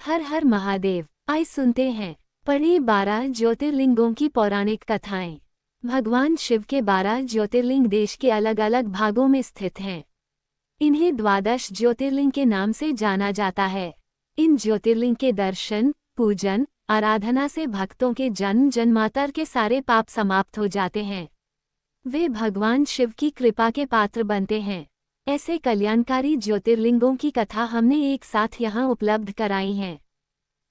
हर हर महादेव। आइए सुनते हैं पढ़े 12 ज्योतिर्लिंगों की पौराणिक कथाएं। भगवान शिव के 12 ज्योतिर्लिंग देश के अलग अलग भागों में स्थित हैं। इन्हें द्वादश ज्योतिर्लिंग के नाम से जाना जाता है। इन ज्योतिर्लिंग के दर्शन, पूजन, आराधना से भक्तों के जन्म जन्मांतर के सारे पाप समाप्त हो जाते हैं। वे भगवान शिव की कृपा के पात्र बनते हैं। ऐसे कल्याणकारी ज्योतिर्लिंगों की कथा हमने एक साथ यहाँ उपलब्ध कराई है।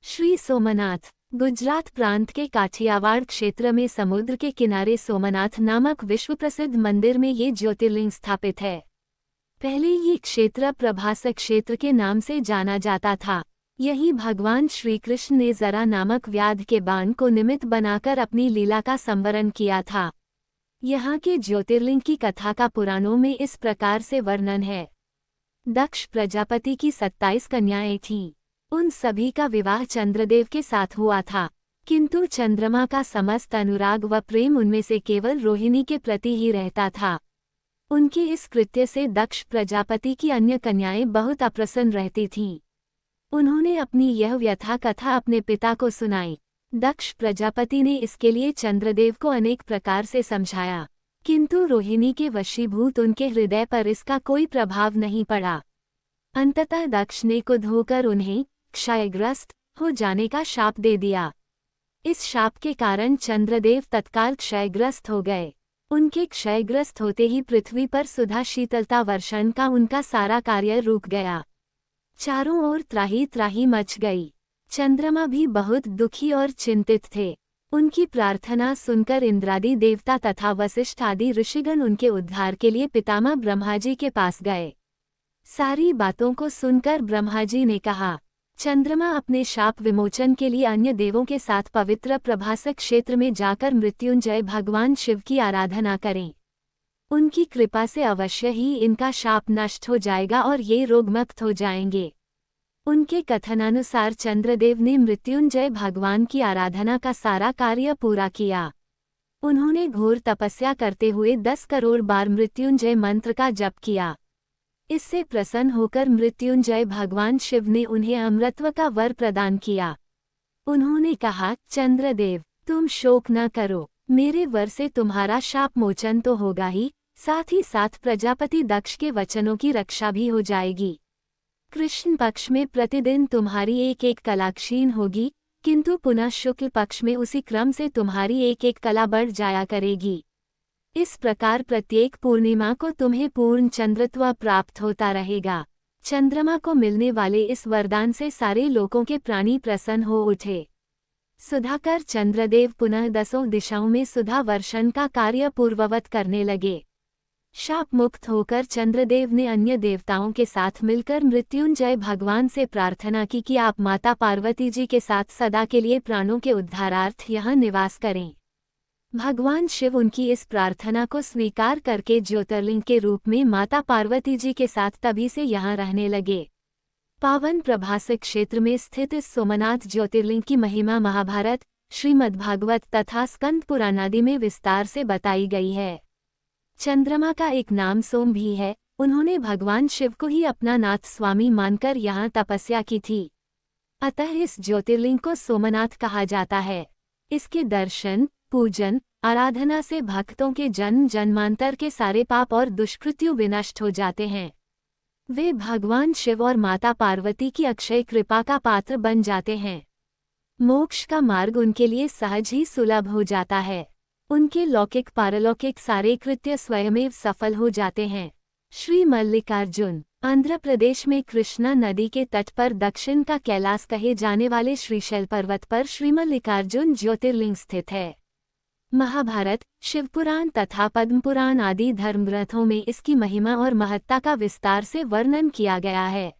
श्री सोमनाथ। गुजरात प्रांत के काठियावाड़ क्षेत्र में समुद्र के किनारे सोमनाथ नामक विश्व प्रसिद्ध मंदिर में ये ज्योतिर्लिंग स्थापित है। पहले ये क्षेत्र प्रभास क्षेत्र के नाम से जाना जाता था। यही भगवान श्री कृष्ण ने जरा नामक व्याध के बाण को निमित्त बनाकर अपनी लीला का संवरण किया था। यहाँ के ज्योतिर्लिंग की कथा का पुराणों में इस प्रकार से वर्णन है। दक्ष प्रजापति की 27 कन्याएं थीं। उन सभी का विवाह चंद्रदेव के साथ हुआ था, किंतु चंद्रमा का समस्त अनुराग व प्रेम उनमें से केवल रोहिणी के प्रति ही रहता था। उनके इस कृत्य से दक्ष प्रजापति की अन्य कन्याएं बहुत अप्रसन्न रहती थीं। उन्होंने अपनी यह व्यथा कथा अपने पिता को सुनाई। दक्ष प्रजापति ने इसके लिए चंद्रदेव को अनेक प्रकार से समझाया, किंतु रोहिणी के वशीभूत उनके हृदय पर इसका कोई प्रभाव नहीं पड़ा। अंततः दक्ष ने क्रुद्ध होकर उन्हें क्षयग्रस्त हो जाने का शाप दे दिया। इस शाप के कारण चंद्रदेव तत्काल क्षयग्रस्त हो गए। उनके क्षयग्रस्त होते ही पृथ्वी पर सुधा शीतलता वर्षण का उनका सारा कार्य रुक गया। चारों ओर त्राही त्राही मच गई। चंद्रमा भी बहुत दुखी और चिंतित थे। उनकी प्रार्थना सुनकर इंद्रादि देवता तथा वशिष्ठ आदि ऋषिगण उनके उद्धार के लिए पितामह ब्रह्माजी के पास गए। सारी बातों को सुनकर ब्रह्माजी ने कहा, चंद्रमा अपने शाप विमोचन के लिए अन्य देवों के साथ पवित्र प्रभास क्षेत्र में जाकर मृत्युंजय भगवान शिव की आराधना करें। उनकी कृपा से अवश्य ही इनका शाप नष्ट हो जाएगा और ये रोगमुक्त हो जाएंगे। उनके कथनानुसार चंद्रदेव ने मृत्युंजय भगवान की आराधना का सारा कार्य पूरा किया। उन्होंने घोर तपस्या करते हुए 10 करोड़ बार मृत्युंजय मंत्र का जप किया। इससे प्रसन्न होकर मृत्युंजय भगवान शिव ने उन्हें अमरत्व का वर प्रदान किया। उन्होंने कहा, चंद्रदेव, तुम शोक न करो, मेरे वर से तुम्हारा शाप मोचन तो होगा ही, साथ ही साथ प्रजापति दक्ष के वचनों की रक्षा भी हो जाएगी। कृष्ण पक्ष में प्रतिदिन तुम्हारी एक एक कला क्षीण होगी, किंतु पुनः शुक्ल पक्ष में उसी क्रम से तुम्हारी एक एक कला बढ़ जाया करेगी। इस प्रकार प्रत्येक पूर्णिमा को तुम्हें पूर्ण चंद्रत्व प्राप्त होता रहेगा। चंद्रमा को मिलने वाले इस वरदान से सारे लोगों के प्राणी प्रसन्न हो उठे। सुधाकर चंद्रदेव पुनः 10 दिशाओं में सुधा वर्षण का कार्य पूर्ववत करने लगे। शाप मुक्त होकर चंद्रदेव ने अन्य देवताओं के साथ मिलकर मृत्युंजय भगवान से प्रार्थना की कि आप माता पार्वती जी के साथ सदा के लिए प्राणों के उद्धारार्थ यहाँ निवास करें। भगवान शिव उनकी इस प्रार्थना को स्वीकार करके ज्योतिर्लिंग के रूप में माता पार्वती जी के साथ तभी से यहाँ रहने लगे। पावन प्रभास क्षेत्र में स्थित इस सोमनाथ ज्योतिर्लिंग की महिमा महाभारत, श्रीमद्भागवत तथा स्कंद पुराण आदि में विस्तार से बताई गई है। चंद्रमा का एक नाम सोम भी है। उन्होंने भगवान शिव को ही अपना नाथ स्वामी मानकर यहाँ तपस्या की थी। अतः इस ज्योतिर्लिंग को सोमनाथ कहा जाता है। इसके दर्शन, पूजन, आराधना से भक्तों के जन्म जन्मांतर के सारे पाप और दुष्कृत्यु विनष्ट हो जाते हैं। वे भगवान शिव और माता पार्वती की अक्षय कृपा का पात्र बन जाते हैं। मोक्ष का मार्ग उनके लिए सहज ही सुलभ हो जाता है। उनके लौकिक पारलौकिक सारे कृत्य स्वयमेव सफल हो जाते हैं। श्री मल्लिकार्जुन। आंध्र प्रदेश में कृष्णा नदी के तट पर दक्षिण का कैलाश कहे जाने वाले श्रीशैल पर्वत पर श्री मल्लिकार्जुन ज्योतिर्लिंग स्थित है। महाभारत, शिवपुराण तथा पद्मपुराण आदि धर्मग्रंथों में इसकी महिमा और महत्ता का विस्तार से वर्णन किया गया है।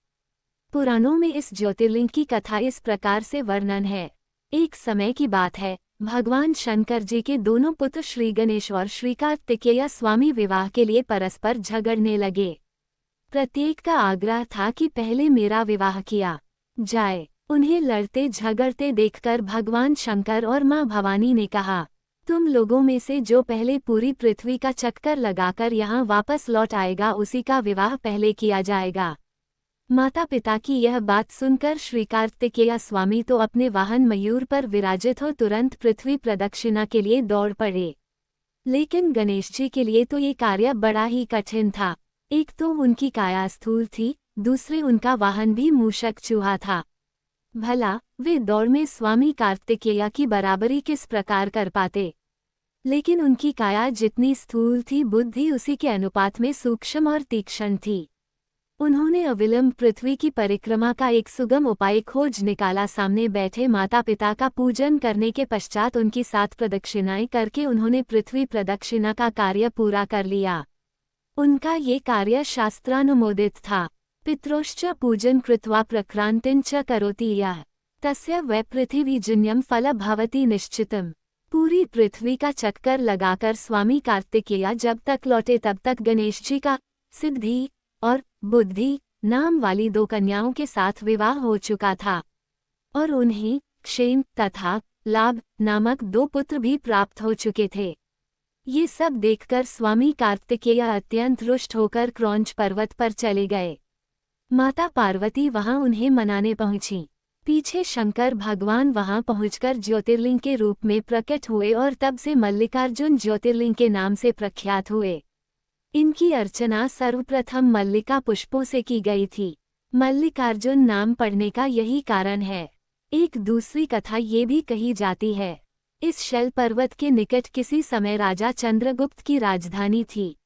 पुराणों में इस ज्योतिर्लिंग की कथा इस प्रकार से वर्णन है। एक समय की बात है, भगवान शंकर जी के दोनों पुत्र श्री गणेश और श्री कार्तिकेय स्वामी विवाह के लिए परस्पर झगड़ने लगे। प्रत्येक का आग्रह था कि पहले मेरा विवाह किया जाए। उन्हें लड़ते झगड़ते देखकर भगवान शंकर और मां भवानी ने कहा, तुम लोगों में से जो पहले पूरी पृथ्वी का चक्कर लगाकर यहाँ वापस लौट आएगा उसी का विवाह पहले किया जाएगा। माता पिता की यह बात सुनकर श्री कार्तिकेय स्वामी तो अपने वाहन मयूर पर विराजित हो तुरंत पृथ्वी प्रदक्षिणा के लिए दौड़ पड़े। लेकिन गणेश जी के लिए तो ये कार्य बड़ा ही कठिन था। एक तो उनकी काया स्थूल थी, दूसरे उनका वाहन भी मूषक चूहा था। भला वे दौड़ में स्वामी कार्तिकेय की बराबरी किस प्रकार कर पाते। लेकिन उनकी काया जितनी स्थूल थी, बुद्धि उसी के अनुपात में सूक्ष्म और तीक्ष्ण थी। उन्होंने अविलंब पृथ्वी की परिक्रमा का एक सुगम उपाय खोज निकाला। सामने बैठे माता पिता का पूजन करने के पश्चात उनकी 7 प्रदक्षिणाएं करके उन्होंने पृथ्वी प्रदक्षिणा का कार्य पूरा कर लिया। उनका ये कार्य शास्त्रानुमोदित था। पितरोश्च पूजन कृत्वा प्रक्रांतिं च करोति यः तस्य वै पृथिवीजन्यं फल भवति निश्चितम्। पूरी पृथ्वी का चक्कर लगाकर स्वामी कार्तिकेय जब तक लौटे तब तक गणेश जी का सिद्धि और बुद्धि नाम वाली 2 कन्याओं के साथ विवाह हो चुका था और उन्हें क्षेम तथा लाभ नामक 2 पुत्र भी प्राप्त हो चुके थे। ये सब देखकर स्वामी कार्तिकेय अत्यंत रुष्ट होकर क्रौंच पर्वत पर चले गए। माता पार्वती वहां उन्हें मनाने पहुंची। पीछे शंकर भगवान वहां पहुंचकर ज्योतिर्लिंग के रूप में प्रकट हुए और तब से मल्लिकार्जुन ज्योतिर्लिंग के नाम से प्रख्यात हुए। इनकी अर्चना सर्वप्रथम मल्लिका पुष्पों से की गई थी। मल्लिकार्जुन नाम पड़ने का यही कारण है। एक दूसरी कथा ये भी कही जाती है, इस शैल पर्वत के निकट किसी समय राजा चंद्रगुप्त की राजधानी थी।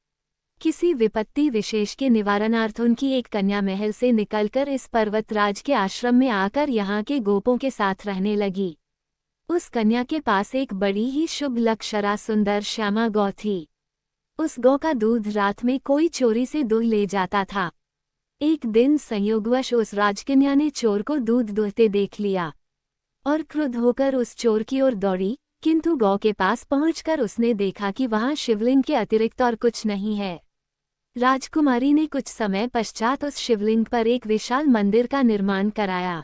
किसी विपत्ति विशेष के निवारणार्थ उनकी एक कन्या महल से निकलकर इस पर्वतराज के आश्रम में आकर यहाँ के गोपों के साथ रहने लगी। उस कन्या के पास एक बड़ी ही शुभ लक्षणा सुंदर श्यामा गौ थी। उस गौ का दूध रात में कोई चोरी से दूह ले जाता था। एक दिन संयोगवश उस राजकन्या ने चोर को दूध दुहते देख लिया और क्रुद्ध होकर उस चोर की ओर दौड़ी, किंतु गौ के पास पहुंचकर उसने देखा कि वहां शिवलिंग के अतिरिक्त और कुछ नहीं है। राजकुमारी ने कुछ समय पश्चात उस शिवलिंग पर एक विशाल मंदिर का निर्माण कराया।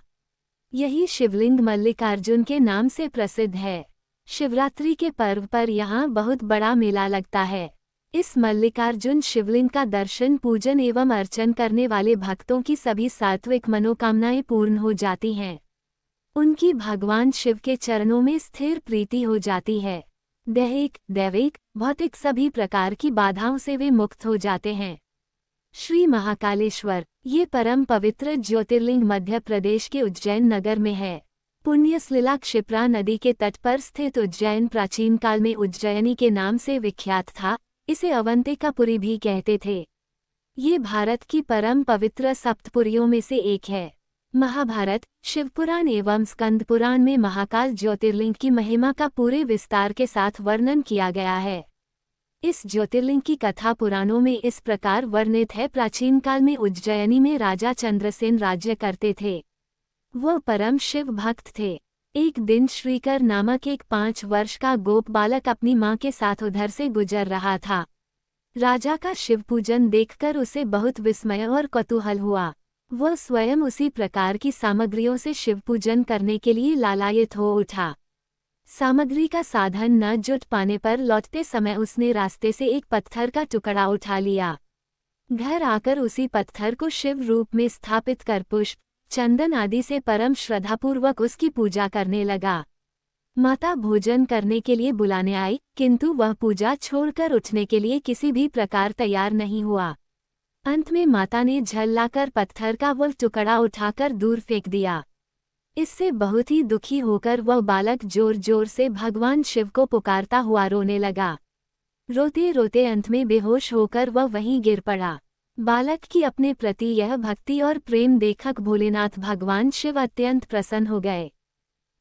यही शिवलिंग मल्लिकार्जुन के नाम से प्रसिद्ध है। शिवरात्रि के पर्व पर यहाँ बहुत बड़ा मेला लगता है। इस मल्लिकार्जुन शिवलिंग का दर्शन पूजन एवं अर्चन करने वाले भक्तों की सभी सात्विक मनोकामनाएं पूर्ण हो जाती हैं। उनकी भगवान शिव के चरणों में स्थिर प्रीति हो जाती है। दैहिक, दैविक, भौतिक सभी प्रकार की बाधाओं से वे मुक्त हो जाते हैं। श्री महाकालेश्वर ये परम पवित्र ज्योतिर्लिंग मध्य प्रदेश के उज्जैन नगर में है। पुण्यसलिला क्षिप्रा नदी के तट पर स्थित उज्जैन प्राचीन काल में उज्जैनी के नाम से विख्यात था। इसे अवंतिकापुरी भी कहते थे। ये भारत की परम पवित्र सप्तपुरियों में से एक है। महाभारत, शिवपुराण एवं स्कंद पुराण में महाकाल ज्योतिर्लिंग की महिमा का पूरे विस्तार के साथ वर्णन किया गया है। इस ज्योतिर्लिंग की कथा पुराणों में इस प्रकार वर्णित है। प्राचीन काल में उज्जैनी में राजा चंद्रसेन राज्य करते थे। वह परम शिव भक्त थे। एक दिन श्रीकर नामक एक 5 वर्ष का गोप बालक अपनी मां के साथ उधर से गुजर रहा था। राजा का शिव पूजन देखकर उसे बहुत विस्मय और कौतूहल हुआ। वह स्वयं उसी प्रकार की सामग्रियों से शिव पूजन करने के लिए लालायित हो उठा। सामग्री का साधन न जुट पाने पर लौटते समय उसने रास्ते से एक पत्थर का टुकड़ा उठा लिया। घर आकर उसी पत्थर को शिव रूप में स्थापित कर पुष्प, चंदन आदि से परम श्रद्धापूर्वक उसकी पूजा करने लगा। माता भोजन करने के लिए बुलाने आई, किंतु वह पूजा छोड़कर उठने के लिए किसी भी प्रकार तैयार नहीं हुआ। अंत में माता ने झल्लाकर पत्थर का वह टुकड़ा उठाकर दूर फेंक दिया। इससे बहुत ही दुखी होकर वह बालक जोर जोर से भगवान शिव को पुकारता हुआ रोने लगा। रोते रोते अंत में बेहोश होकर वह वहीं गिर पड़ा। बालक की अपने प्रति यह भक्ति और प्रेम देखकर भोलेनाथ भगवान शिव अत्यंत प्रसन्न हो गए।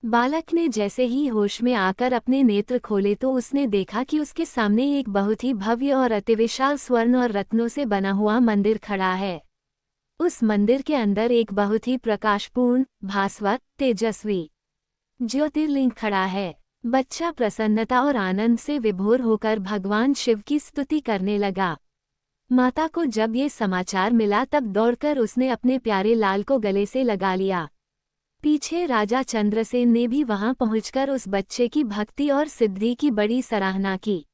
बालक ने जैसे ही होश में आकर अपने नेत्र खोले तो उसने देखा कि उसके सामने एक बहुत ही भव्य और अतिविशाल स्वर्ण और रत्नों से बना हुआ मंदिर खड़ा है। उस मंदिर के अंदर एक बहुत ही प्रकाशपूर्ण, भास्वत, तेजस्वी ज्योतिर्लिंग खड़ा है। बच्चा प्रसन्नता और आनंद से विभोर होकर भगवान शिव की स्तुति करने लगा। माता को जब ये समाचार मिला तब दौड़कर उसने अपने प्यारे लाल को गले से लगा लिया। पीछे राजा चंद्रसेन ने भी वहां पहुंचकर उस बच्चे की भक्ति और सिद्धि की बड़ी सराहना की।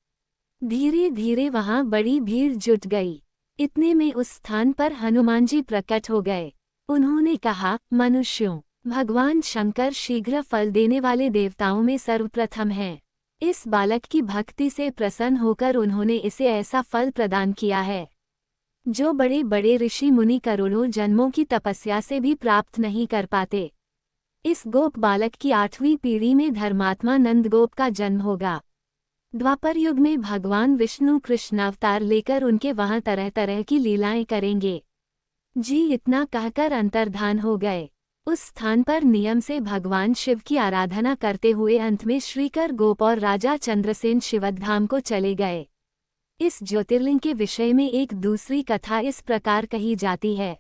धीरे धीरे वहां बड़ी भीड़ जुट गई। इतने में उस स्थान पर हनुमान जी प्रकट हो गए। उन्होंने कहा, मनुष्यों, भगवान शंकर शीघ्र फल देने वाले देवताओं में सर्वप्रथम हैं। इस बालक की भक्ति से प्रसन्न होकर उन्होंने इसे ऐसा फल प्रदान किया है जो बड़े बड़े ऋषि मुनि करोड़ों जन्मों की तपस्या से भी प्राप्त नहीं कर पाते। इस गोप बालक की 8वीं पीढ़ी में धर्मात्मा नंदगोप का जन्म होगा। द्वापर युग में भगवान विष्णु कृष्ण अवतार लेकर उनके वहां तरह तरह की लीलाएं करेंगे। जी इतना कहकर अंतर्धान हो गए। उस स्थान पर नियम से भगवान शिव की आराधना करते हुए अंत में श्रीकर गोप और राजा चंद्रसेन शिवधाम को चले गए। इस ज्योतिर्लिंग के विषय में एक दूसरी कथा इस प्रकार कही जाती है।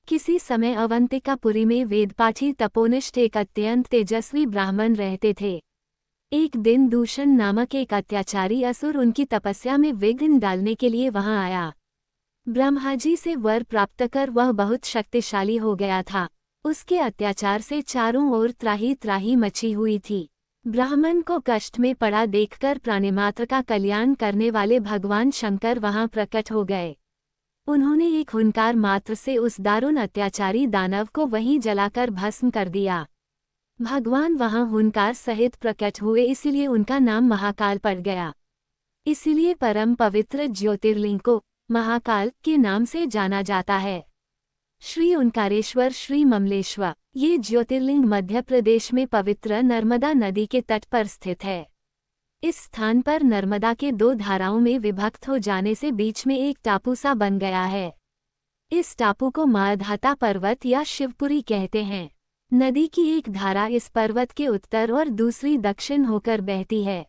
किसी समय अवंतिकापुरी में वेदपाठी तपोनिष्ठ एक अत्यंत तेजस्वी ब्राह्मण रहते थे। एक दिन दूषण नामक एक अत्याचारी असुर उनकी तपस्या में विघ्न डालने के लिए वहां आया। ब्रह्मा जी से वर प्राप्त कर वह बहुत शक्तिशाली हो गया था। उसके अत्याचार से चारों ओर त्राही त्राही मची हुई थी। ब्राह्मण को कष्ट में पड़ा देखकर प्राणिमात्र का कल्याण करने वाले भगवान शंकर वहां प्रकट हो गए। उन्होंने एक हुंकार मात्र से उस दारुण अत्याचारी दानव को वहीं जलाकर भस्म कर दिया। भगवान वहां हुंकार सहित प्रकट हुए, इसलिए उनका नाम महाकाल पड़ गया। इसलिए परम पवित्र ज्योतिर्लिंग को महाकाल के नाम से जाना जाता है। श्री ओंकारेश्वर, श्री ममलेश्वर, ये ज्योतिर्लिंग मध्य प्रदेश में पवित्र नर्मदा नदी के तट पर स्थित है। इस स्थान पर नर्मदा के 2 धाराओं में विभक्त हो जाने से बीच में एक टापू सा बन गया है। इस टापू को माधाता पर्वत या शिवपुरी कहते हैं। नदी की एक धारा इस पर्वत के उत्तर और दूसरी दक्षिण होकर बहती है।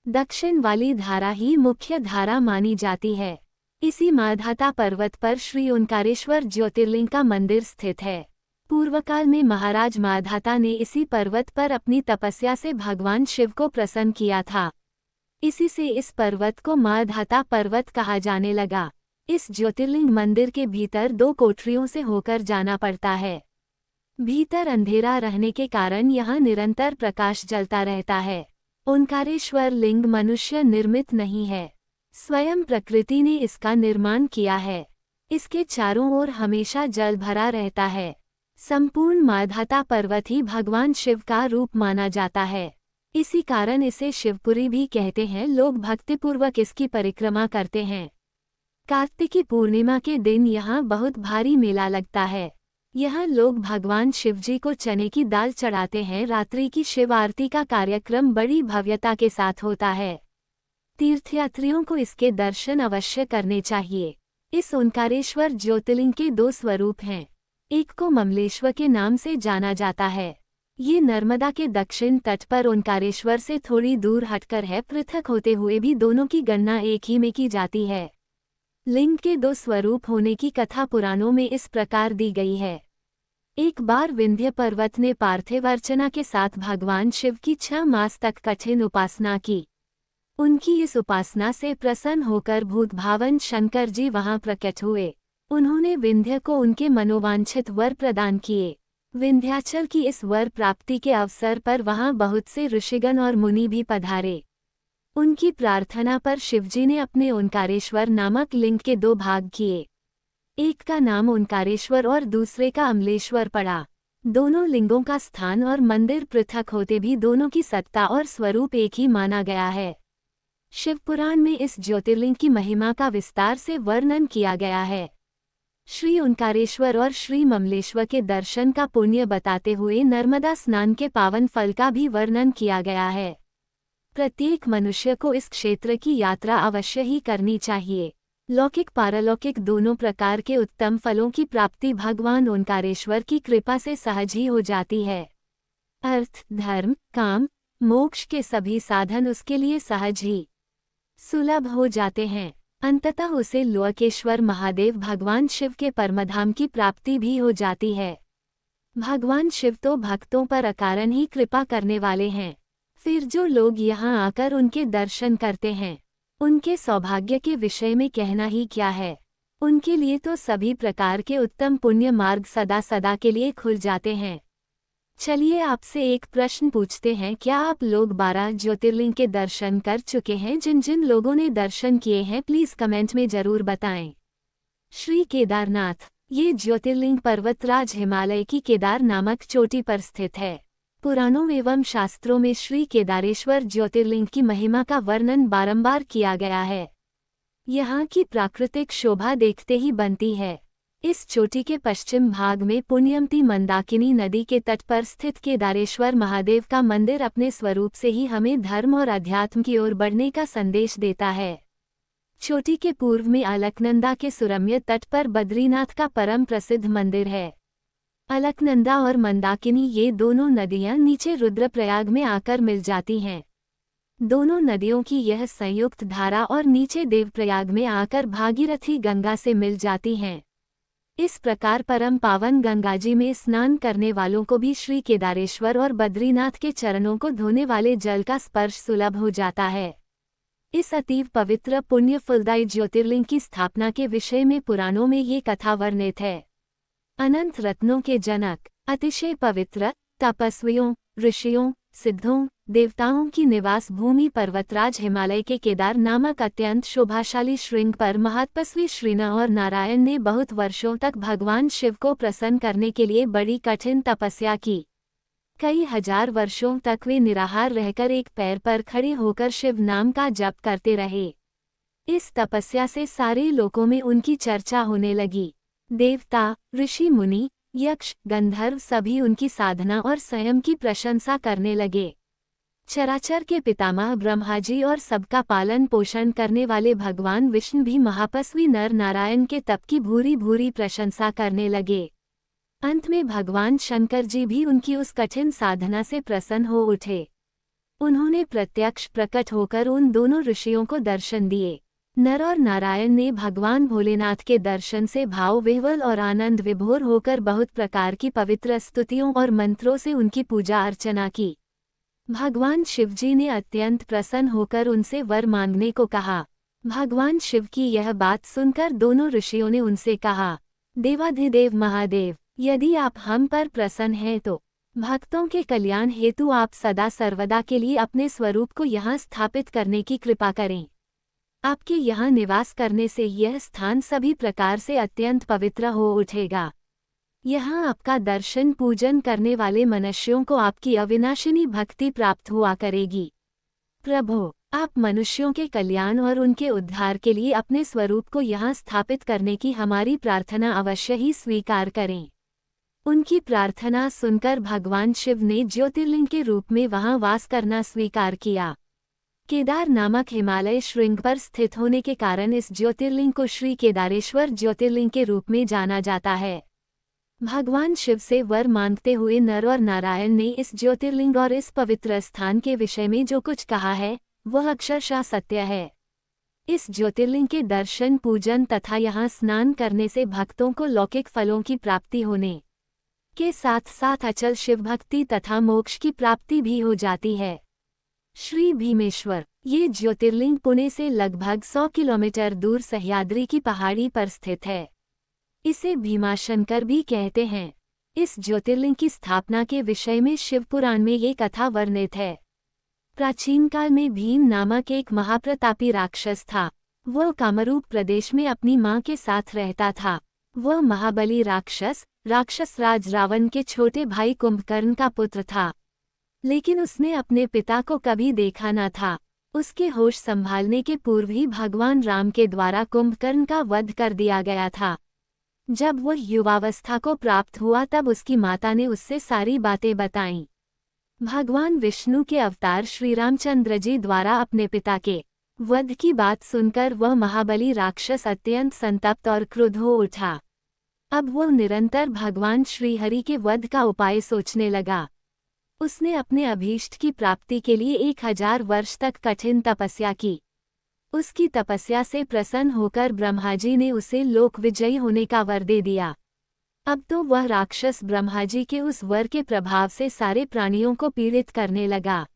दक्षिण वाली धारा ही मुख्य धारा मानी जाती है। इसी माधाता पर्वत पर श्री ओंकारेश्वर ज्योतिर्लिंग का मंदिर स्थित है। पूर्वकाल में महाराज माधाता ने इसी पर्वत पर अपनी तपस्या से भगवान शिव को प्रसन्न किया था। इसी से इस पर्वत को माधाता पर्वत कहा जाने लगा। इस ज्योतिर्लिंग मंदिर के भीतर 2 कोठरियों से होकर जाना पड़ता है। भीतर अंधेरा रहने के कारण यहाँ निरंतर प्रकाश जलता रहता है। ओंकारेश्वर लिंग मनुष्य निर्मित नहीं है, स्वयं प्रकृति ने इसका निर्माण किया है। इसके चारों ओर हमेशा जल भरा रहता है। संपूर्ण माधाता पर्वत ही भगवान शिव का रूप माना जाता है। इसी कारण इसे शिवपुरी भी कहते हैं। लोग भक्तिपूर्वक इसकी परिक्रमा करते हैं। कार्तिकी पूर्णिमा के दिन यहाँ बहुत भारी मेला लगता है। यहाँ लोग भगवान शिवजी को चने की दाल चढ़ाते हैं। रात्रि की शिव आरती का कार्यक्रम बड़ी भव्यता के साथ होता है। तीर्थयात्रियों को इसके दर्शन अवश्य करने चाहिए। इस ओंकारेश्वर ज्योतिर्लिंग के 2 स्वरूप हैं। एक को ममलेश्वर के नाम से जाना जाता है। ये नर्मदा के दक्षिण तट पर ओंकारेश्वर से थोड़ी दूर हटकर है। पृथक होते हुए भी दोनों की गणना एक ही में की जाती है। लिंग के 2 स्वरूप होने की कथा पुराणों में इस प्रकार दी गई है। एक बार विंध्य पर्वत ने पार्थिव अर्चना के साथ भगवान शिव की 6 मास तक कठिन उपासना की। उनकी इस उपासना से प्रसन्न होकर भूतभावन शंकर जी वहां प्रकट हुए। उन्होंने विंध्य को उनके मनोवांछित वर प्रदान किए। विंध्याचल की इस वर प्राप्ति के अवसर पर वहां बहुत से ऋषिगण और मुनि भी पधारे। उनकी प्रार्थना पर शिवजी ने अपने ओंकारेश्वर नामक लिंग के 2 भाग किए। एक का नाम ओंकारेश्वर और दूसरे का अमलेश्वर पड़ा। दोनों लिंगों का स्थान और मंदिर पृथक होते भी दोनों की सत्ता और स्वरूप एक ही माना गया है। शिवपुराण में इस ज्योतिर्लिंग की महिमा का विस्तार से वर्णन किया गया है। श्री ओंकारेश्वर और श्री ममलेश्वर के दर्शन का पुण्य बताते हुए नर्मदा स्नान के पावन फल का भी वर्णन किया गया है। प्रत्येक मनुष्य को इस क्षेत्र की यात्रा अवश्य ही करनी चाहिए। लौकिक पारलौकिक दोनों प्रकार के उत्तम फलों की प्राप्ति भगवान ओंकारेश्वर की कृपा से सहज ही हो जाती है। अर्थ, धर्म, काम, मोक्ष के सभी साधन उसके लिए सहज ही सुलभ हो जाते हैं। अंततः उसे लोकेश्वर महादेव भगवान शिव के परमधाम की प्राप्ति भी हो जाती है। भगवान शिव तो भक्तों पर अकारण ही कृपा करने वाले हैं। फिर जो लोग यहाँ आकर उनके दर्शन करते हैं, उनके सौभाग्य के विषय में कहना ही क्या है। उनके लिए तो सभी प्रकार के उत्तम पुण्य मार्ग सदा सदा के लिए खुल जाते हैं। चलिए आपसे एक प्रश्न पूछते हैं, क्या आप लोग 12 ज्योतिर्लिंग के दर्शन कर चुके हैं? जिन जिन लोगों ने दर्शन किए हैं प्लीज कमेंट में जरूर बताएं। श्री केदारनाथ, ये ज्योतिर्लिंग पर्वतराज हिमालय की केदार नामक चोटी पर स्थित है। पुराणों एवं शास्त्रों में श्री केदारेश्वर ज्योतिर्लिंग की महिमा का वर्णन बारंबार किया गया है। यहाँ की प्राकृतिक शोभा देखते ही बनती है। इस चोटी के पश्चिम भाग में पुण्यमती मंदाकिनी नदी के तट पर स्थित केदारेश्वर महादेव का मंदिर अपने स्वरूप से ही हमें धर्म और अध्यात्म की ओर बढ़ने का संदेश देता है। चोटी के पूर्व में अलकनंदा के सुरम्य तट पर बद्रीनाथ का परम प्रसिद्ध मंदिर है। अलकनंदा और मंदाकिनी ये दोनों नदियां नीचे रुद्रप्रयाग में आकर मिल जाती हैं। दोनों नदियों की यह संयुक्त धारा और नीचे देवप्रयाग में आकर भागीरथी गंगा से मिल जाती हैं। इस प्रकार परम पावन गंगाजी में स्नान करने वालों को भी श्री केदारेश्वर और बद्रीनाथ के चरणों को धोने वाले जल का स्पर्श सुलभ हो जाता है। इस अतीव पवित्र पुण्य फलदायी ज्योतिर्लिंग की स्थापना के विषय में पुराणों में ये कथा वर्णित है। अनंत रत्नों के जनक, अतिशय पवित्र, तपस्वियों, ऋषियों, सिद्धों, देवताओं की निवास भूमि पर्वतराज हिमालय के केदार नामक अत्यंत शोभाशाली श्रृंग पर महातपस्वी श्रीना और नारायण ने बहुत वर्षों तक भगवान शिव को प्रसन्न करने के लिए बड़ी कठिन तपस्या की। कई हजार वर्षों तक वे निराहार रहकर एक पैर पर खड़े होकर शिव नाम का जप करते रहे। इस तपस्या से सारे लोकों में उनकी चर्चा होने लगी। देवता, ऋषि मुनि, यक्ष, गंधर्व सभी उनकी साधना और संयम की प्रशंसा करने लगे। चराचर के पितामह ब्रह्माजी और सबका पालन पोषण करने वाले भगवान विष्णु भी महातपस्वी नर नारायण के तप की भूरी भूरी प्रशंसा करने लगे। अंत में भगवान शंकर जी भी उनकी उस कठिन साधना से प्रसन्न हो उठे। उन्होंने प्रत्यक्ष प्रकट होकर उन दोनों ऋषियों को दर्शन दिए। नर और नारायण ने भगवान भोलेनाथ के दर्शन से भाव विह्वल और आनंद विभोर होकर बहुत प्रकार की पवित्र स्तुतियों और मंत्रों से उनकी पूजा अर्चना की। भगवान शिवजी ने अत्यंत प्रसन्न होकर उनसे वर मांगने को कहा। भगवान शिव की यह बात सुनकर दोनों ऋषियों ने उनसे कहा, देवाधिदेव महादेव, यदि आप हम पर प्रसन्न हैं तो भक्तों के कल्याण हेतु आप सदा सर्वदा के लिए अपने स्वरूप को यहाँ स्थापित करने की कृपा करें। आपके यहाँ निवास करने से यह स्थान सभी प्रकार से अत्यंत पवित्र हो उठेगा। यहाँ आपका दर्शन पूजन करने वाले मनुष्यों को आपकी अविनाशिनी भक्ति प्राप्त हुआ करेगी। प्रभो, आप मनुष्यों के कल्याण और उनके उद्धार के लिए अपने स्वरूप को यहाँ स्थापित करने की हमारी प्रार्थना अवश्य ही स्वीकार करें। उनकी प्रार्थना सुनकर भगवान शिव ने ज्योतिर्लिंग के रूप में वहाँ वास करना स्वीकार किया। केदार नामक हिमालय श्रृंग पर स्थित होने के कारण इस ज्योतिर्लिंग को श्री केदारेश्वर ज्योतिर्लिंग के रूप में जाना जाता है। भगवान शिव से वर मांगते हुए नर और नारायण ने इस ज्योतिर्लिंग और इस पवित्र स्थान के विषय में जो कुछ कहा है वह अक्षरशः सत्य है। इस ज्योतिर्लिंग के दर्शन पूजन तथा यहाँ स्नान करने से भक्तों को लौकिक फलों की प्राप्ति होने के साथ साथ अचल शिव भक्ति तथा मोक्ष की प्राप्ति भी हो जाती है। श्री भीमेश्वर, ये ज्योतिर्लिंग पुणे से लगभग 100 किलोमीटर दूर सह्याद्री की पहाड़ी पर स्थित है। इसे भीमाशंकर भी कहते हैं। इस ज्योतिर्लिंग की स्थापना के विषय में शिवपुराण में ये कथा वर्णित है। प्राचीन काल में भीम नामक एक महाप्रतापी राक्षस था। वह कामरूप प्रदेश में अपनी मां के साथ रहता था। वह महाबली राक्षस राज रावण के छोटे भाई कुंभकर्ण का पुत्र था, लेकिन उसने अपने पिता को कभी देखा न था। उसके होश संभालने के पूर्व ही भगवान राम के द्वारा कुंभकर्ण का वध कर दिया गया था। जब वह युवावस्था को प्राप्त हुआ तब उसकी माता ने उससे सारी बातें बताईं। भगवान विष्णु के अवतार श्री रामचंद्र जी द्वारा अपने पिता के वध की बात सुनकर वह महाबली राक्षस अत्यंत संतप्त और क्रुद्ध हो उठा। अब वह निरंतर भगवान श्रीहरि के वध का उपाय सोचने लगा। उसने अपने अभीष्ट की प्राप्ति के लिए 1000 वर्ष तक कठिन तपस्या की। उसकी तपस्या से प्रसन्न होकर ब्रह्माजी ने उसे लोक विजयी होने का वर दे दिया। अब तो वह राक्षस ब्रह्माजी के उस वर के प्रभाव से सारे प्राणियों को पीड़ित करने लगा।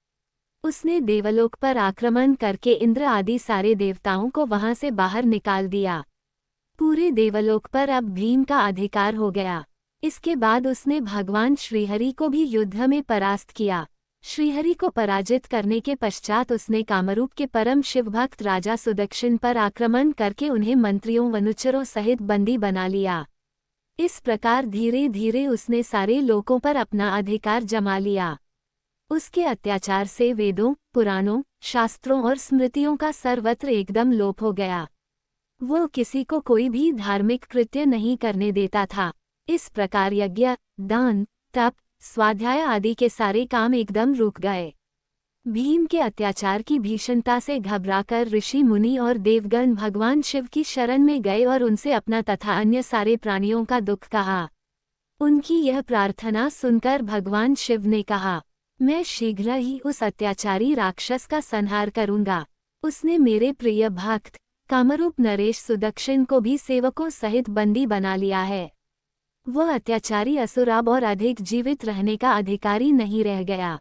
उसने देवलोक पर आक्रमण करके इंद्र आदि सारे देवताओं को वहां से बाहर निकाल दिया। पूरे देवलोक पर अब भीम का अधिकार हो गया। इसके बाद उसने भगवान श्रीहरि को भी युद्ध में परास्त किया। श्रीहरि को पराजित करने के पश्चात उसने कामरूप के परम शिवभक्त राजा सुदक्षिण पर आक्रमण करके उन्हें मंत्रियों वनुचरों सहित बंदी बना लिया। इस प्रकार धीरे धीरे उसने सारे लोकों पर अपना अधिकार जमा लिया। उसके अत्याचार से वेदों, पुराणों, शास्त्रों और स्मृतियों का सर्वत्र एकदम लोप हो गया। वो किसी को कोई भी धार्मिक कृत्य नहीं करने देता था। इस प्रकार यज्ञ, दान, तप, स्वाध्याय आदि के सारे काम एकदम रुक गए। भीम के अत्याचार की भीषणता से घबराकर ऋषि मुनि और देवगण भगवान शिव की शरण में गए और उनसे अपना तथा अन्य सारे प्राणियों का दुख कहा। उनकी यह प्रार्थना सुनकर भगवान शिव ने कहा, मैं शीघ्र ही उस अत्याचारी राक्षस का संहार करूंगा। उसने मेरे प्रिय भक्त कामरूप नरेश सुदक्षिण को भी सेवकों सहित बंदी बना लिया है। वह अत्याचारी असुर अब और अधिक जीवित रहने का अधिकारी नहीं रह गया।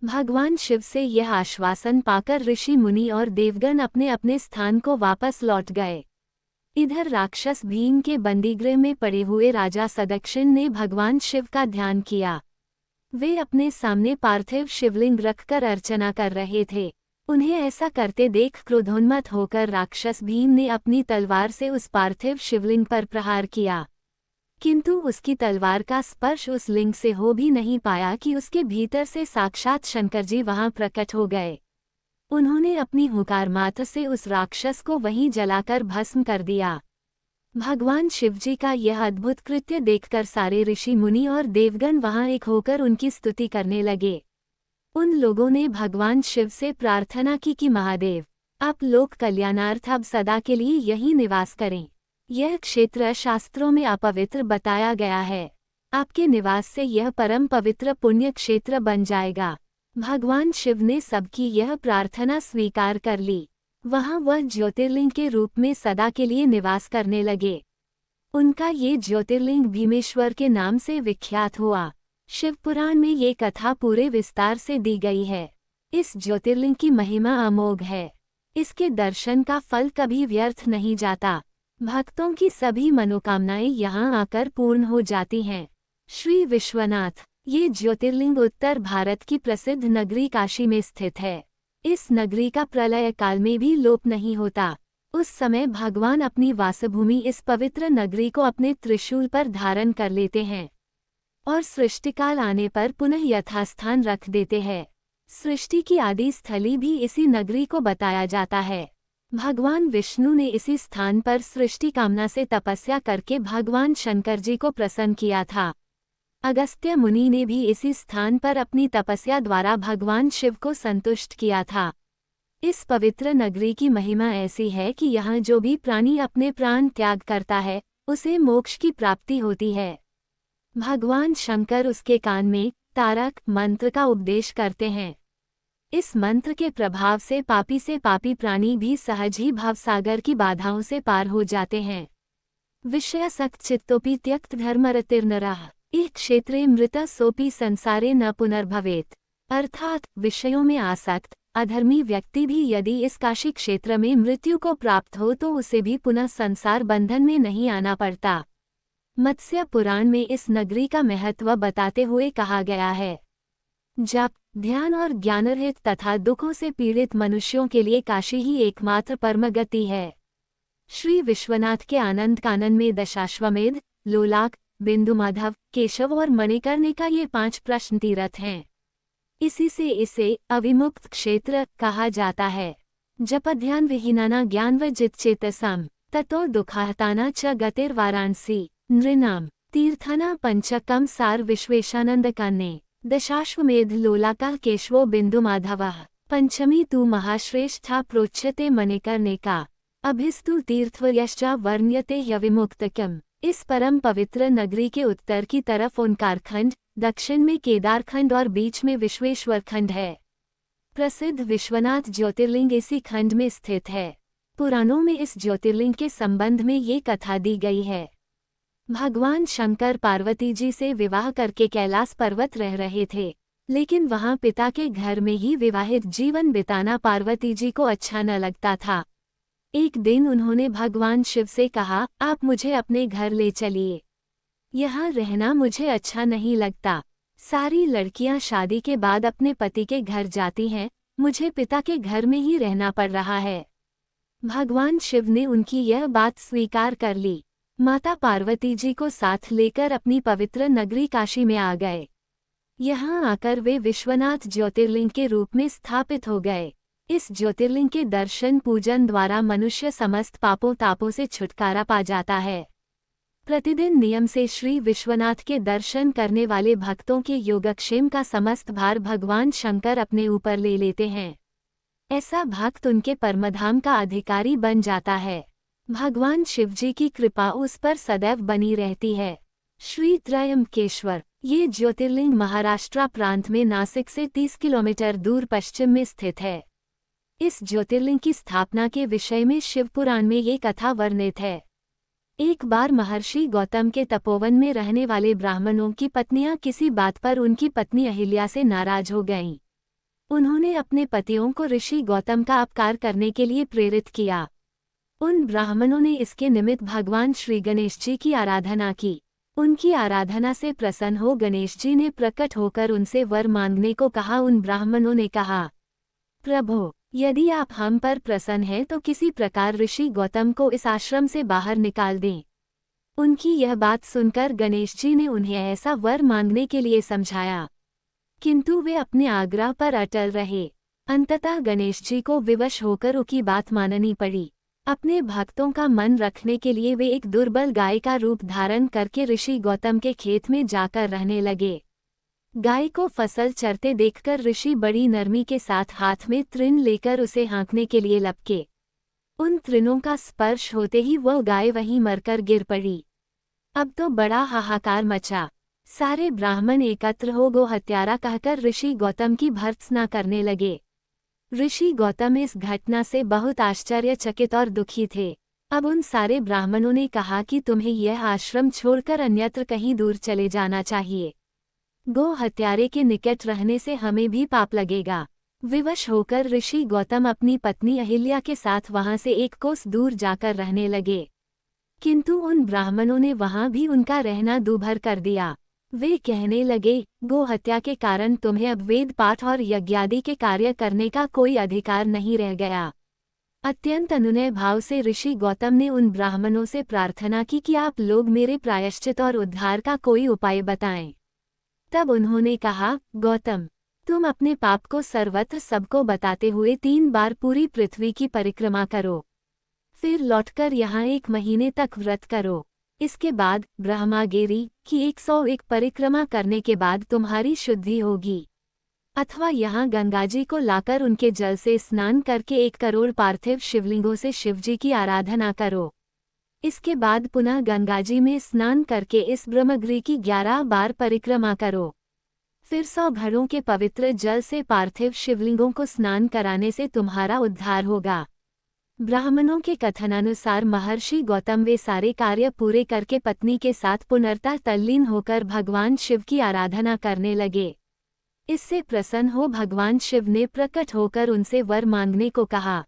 भगवान शिव से यह आश्वासन पाकर ऋषि मुनि और देवगण अपने अपने स्थान को वापस लौट गए। इधर राक्षस भीम के बंदीगृह में पड़े हुए राजा सदक्षिण ने भगवान शिव का ध्यान किया। वे अपने सामने पार्थिव शिवलिंग रखकर अर्चना कर रहे थे। उन्हें ऐसा करते देख क्रोधोन्मत्त होकर राक्षस भीम ने अपनी तलवार से उस पार्थिव शिवलिंग पर प्रहार किया, किंतु उसकी तलवार का स्पर्श उस लिंग से हो भी नहीं पाया कि उसके भीतर से साक्षात शंकर जी वहां प्रकट हो गए। उन्होंने अपनी हुंकार मात्र से उस राक्षस को वहीं जलाकर भस्म कर दिया। भगवान शिवजी का यह अद्भुत कृत्य देखकर सारे ऋषि मुनि और देवगण वहां एक होकर उनकी स्तुति करने लगे। उन लोगों ने भगवान शिव से प्रार्थना की कि महादेव, आप लोक कल्याणार्थ अब सदा के लिए यही निवास करें। यह क्षेत्र शास्त्रों में अपवित्र बताया गया है। आपके निवास से यह परम पवित्र पुण्य क्षेत्र बन जाएगा। भगवान शिव ने सबकी यह प्रार्थना स्वीकार कर ली। वहां वह ज्योतिर्लिंग के रूप में सदा के लिए निवास करने लगे। उनका ये ज्योतिर्लिंग भीमेश्वर के नाम से विख्यात हुआ। शिवपुराण में ये कथा पूरे विस्तार से दी गई है। इस ज्योतिर्लिंग की महिमा अमोघ है। इसके दर्शन का फल कभी व्यर्थ नहीं जाता। भक्तों की सभी मनोकामनाएं यहाँ आकर पूर्ण हो जाती हैं। श्री विश्वनाथ, ये ज्योतिर्लिंग उत्तर भारत की प्रसिद्ध नगरी काशी में स्थित है। इस नगरी का प्रलय काल में भी लोप नहीं होता। उस समय भगवान अपनी वासभूमि इस पवित्र नगरी को अपने त्रिशूल पर धारण कर लेते हैं और सृष्टिकाल आने पर पुनः यथास्थान रख देते हैं। सृष्टि की आदि स्थली भी इसी नगरी को बताया जाता है। भगवान विष्णु ने इसी स्थान पर सृष्टि कामना से तपस्या करके भगवान शंकर जी को प्रसन्न किया था। अगस्त्य मुनि ने भी इसी स्थान पर अपनी तपस्या द्वारा भगवान शिव को संतुष्ट किया था। इस पवित्र नगरी की महिमा ऐसी है कि यहाँ जो भी प्राणी अपने प्राण त्याग करता है उसे मोक्ष की प्राप्ति होती है। भगवान शंकर उसके कान में तारक मंत्र का उपदेश करते हैं। इस मंत्र के प्रभाव से पापी प्राणी भी सहज ही भवसागर की बाधाओं से पार हो जाते हैं। विषयासक्त चित्तोपि त्यक्त धर्मरतिर्नरः इह क्षेत्रे मृतः सोपि संसारे न पुनर्भवेत्। अर्थात विषयों में आसक्त अधर्मी व्यक्ति भी यदि इस काशी क्षेत्र में मृत्यु को प्राप्त हो तो उसे भी पुनः संसार बंधन में नहीं आना पड़ता। मत्स्य पुराण में इस नगरी का महत्व बताते हुए कहा गया है, जप, ध्यान और ज्ञानरहित तथा दुखों से पीड़ित मनुष्यों के लिए काशी ही एकमात्र परम गति है। श्री विश्वनाथ के आनंद कानन में दशाश्वमेध, लोलाक, बिंदुमाधव, केशव और मणिकर्णिका ये 5 प्रश्न तीर्थ हैं। इसी से इसे अविमुक्त क्षेत्र कहा जाता है। जपध्यान विहीनाना ज्ञान व जितचेतसाम ततो दुखाहताना च गतिर्वाराणसी नृणाम तीर्थाना पंचकम सार विश्वेशानंद कान्ने दशाश्वमेध लोलाका केशवो बिंदुमाधवः पंचमी तु महाश्रेष्ठा प्रोच्यते मणिकर्णिका अभिस्तु तीर्थवयश्चा वर्ण्यते ह्यविमुक्तकम्। इस परम पवित्र नगरी के उत्तर की तरफ ओंकारखंड, दक्षिण में केदारखंड और बीच में विश्वेश्वर खंड है। प्रसिद्ध विश्वनाथ ज्योतिर्लिंग इसी खंड में स्थित है। पुराणों में इस ज्योतिर्लिंग के संबंध में ये कथा दी गई है। भगवान शंकर पार्वती जी से विवाह करके कैलाश पर्वत रह रहे थे, लेकिन वहां पिता के घर में ही विवाहित जीवन बिताना पार्वती जी को अच्छा न लगता था। एक दिन उन्होंने भगवान शिव से कहा, आप मुझे अपने घर ले चलिए, यहाँ रहना मुझे अच्छा नहीं लगता। सारी लड़कियां शादी के बाद अपने पति के घर जाती हैं, मुझे पिता के घर में ही रहना पड़ रहा है। भगवान शिव ने उनकी यह बात स्वीकार कर ली। माता पार्वती जी को साथ लेकर अपनी पवित्र नगरी काशी में आ गए। यहाँ आकर वे विश्वनाथ ज्योतिर्लिंग के रूप में स्थापित हो गए। इस ज्योतिर्लिंग के दर्शन पूजन द्वारा मनुष्य समस्त पापों तापों से छुटकारा पा जाता है। प्रतिदिन नियम से श्री विश्वनाथ के दर्शन करने वाले भक्तों के योगक्षेम का समस्त भार भगवान शंकर अपने ऊपर ले लेते हैं। ऐसा भक्त उनके परमधाम का अधिकारी बन जाता है। भगवान शिवजी की कृपा उस पर सदैव बनी रहती है। श्री त्रयंबकेश्वर, ये ज्योतिर्लिंग महाराष्ट्र प्रांत में नासिक से 30 किलोमीटर दूर पश्चिम में स्थित है। इस ज्योतिर्लिंग की स्थापना के विषय में शिवपुराण में ये कथा वर्णित है। एक बार महर्षि गौतम के तपोवन में रहने वाले ब्राह्मणों की पत्नियां किसी बात पर उनकी पत्नी अहिल्या से नाराज हो गईं। उन्होंने अपने पतियों को ऋषि गौतम का अपकार करने के लिए प्रेरित किया। उन ब्राह्मणों ने इसके निमित्त भगवान श्री गणेश जी की आराधना की। उनकी आराधना से प्रसन्न हो गणेश जी ने प्रकट होकर उनसे वर मांगने को कहा। उन ब्राह्मणों ने कहा, प्रभो, यदि आप हम पर प्रसन्न हैं तो किसी प्रकार ऋषि गौतम को इस आश्रम से बाहर निकाल दें। उनकी यह बात सुनकर गणेश जी ने उन्हें ऐसा वर मांगने के लिए समझाया, किंतु वे अपने आग्रह पर अटल रहे। अंततः गणेश जी को विवश होकर उनकी बात माननी पड़ी। अपने भक्तों का मन रखने के लिए वे एक दुर्बल गाय का रूप धारण करके ऋषि गौतम के खेत में जाकर रहने लगे। गाय को फसल चरते देखकर ऋषि बड़ी नरमी के साथ हाथ में तृण लेकर उसे हाँकने के लिए लपके। उन तृणों का स्पर्श होते ही वह गाय वहीं मरकर गिर पड़ी। अब तो बड़ा हाहाकार मचा। सारे ब्राह्मण एकत्र हो गो हत्यारा कहकर ऋषि गौतम की भर्त्सना करने लगे। ऋषि गौतम इस घटना से बहुत आश्चर्यचकित और दुखी थे। अब उन सारे ब्राह्मणों ने कहा कि तुम्हें यह आश्रम छोड़कर अन्यत्र कहीं दूर चले जाना चाहिए। गो हत्यारे के निकट रहने से हमें भी पाप लगेगा। विवश होकर ऋषि गौतम अपनी पत्नी अहिल्या के साथ वहां से एक कोस दूर जाकर रहने लगे। किंतु उन ब्राह्मणों ने वहां भी उनका रहना दूभर कर दिया। वे कहने लगे, गो हत्या के कारण तुम्हें अब वेद पाठ और यज्ञादि के कार्य करने का कोई अधिकार नहीं रह गया। अत्यंत अनुनय भाव से ऋषि गौतम ने उन ब्राह्मणों से प्रार्थना की कि आप लोग मेरे प्रायश्चित और उद्धार का कोई उपाय बताएं। तब उन्होंने कहा, गौतम, तुम अपने पाप को सर्वत्र सबको बताते हुए 3 बार पूरी पृथ्वी की परिक्रमा करो। फिर लौटकर यहाँ 1 महीने तक व्रत करो। इसके बाद ब्रह्मागिरी की 101 परिक्रमा करने के बाद तुम्हारी शुद्धि होगी। अथवा यहाँ गंगाजी को लाकर उनके जल से स्नान करके 1 करोड़ पार्थिव शिवलिंगों से शिवजी की आराधना करो। इसके बाद पुनः गंगाजी में स्नान करके इस ब्रह्मगिरी की 11 बार परिक्रमा करो। फिर 100 घड़ों के पवित्र जल से पार्थिव शिवलिंगों को स्नान कराने से तुम्हारा उद्धार होगा। ब्राह्मणों के कथनानुसार महर्षि गौतम वे सारे कार्य पूरे करके पत्नी के साथ पुनर्ता तल्लीन होकर भगवान शिव की आराधना करने लगे। इससे प्रसन्न हो भगवान शिव ने प्रकट होकर उनसे वर मांगने को कहा।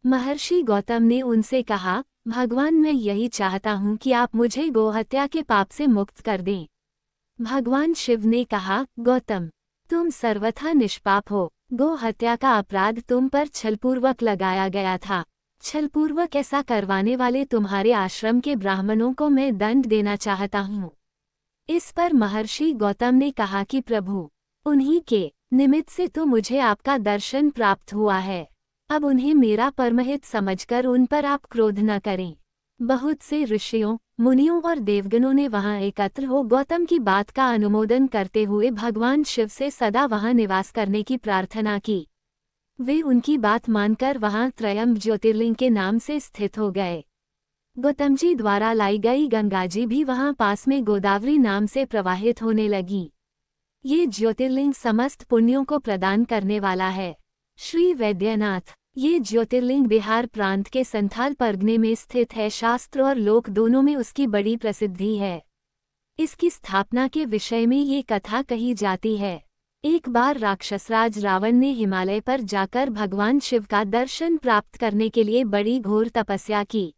महर्षि गौतम ने उनसे कहा, भगवान, मैं यही चाहता हूँ कि आप मुझे गोहत्या के पाप से मुक्त कर दें। भगवान शिव ने कहा, गौतम, तुम सर्वथा निष्पाप हो। गोहत्या का अपराध तुम पर छलपूर्वक लगाया गया था। छलपूर्वक ऐसा करवाने वाले तुम्हारे आश्रम के ब्राह्मणों को मैं दंड देना चाहता हूँ। इस पर महर्षि गौतम ने कहा कि प्रभु, उन्हीं के निमित्त से तो मुझे आपका दर्शन प्राप्त हुआ है। अब उन्हें मेरा परमहित समझकर उन पर आप क्रोध न करें। बहुत से ऋषियों, मुनियों और देवगणों ने वहां एकत्र हो गौतम की बात का अनुमोदन करते हुए भगवान शिव से सदा वहां निवास करने की प्रार्थना की। वे उनकी बात मानकर वहां त्रयंब ज्योतिर्लिंग के नाम से स्थित हो गए। गौतम जी द्वारा लाई गई गंगाजी भी वहां पास में गोदावरी नाम से प्रवाहित होने लगी। ये ज्योतिर्लिंग समस्त पुण्यों को प्रदान करने वाला है। श्री वैद्यनाथ, ये ज्योतिर्लिंग बिहार प्रांत के संथाल परगने में स्थित है। शास्त्र और लोक दोनों में उसकी बड़ी प्रसिद्धि है। इसकी स्थापना के विषय में ये कथा कही जाती है। एक बार राक्षसराज रावण ने हिमालय पर जाकर भगवान शिव का दर्शन प्राप्त करने के लिए बड़ी घोर तपस्या की।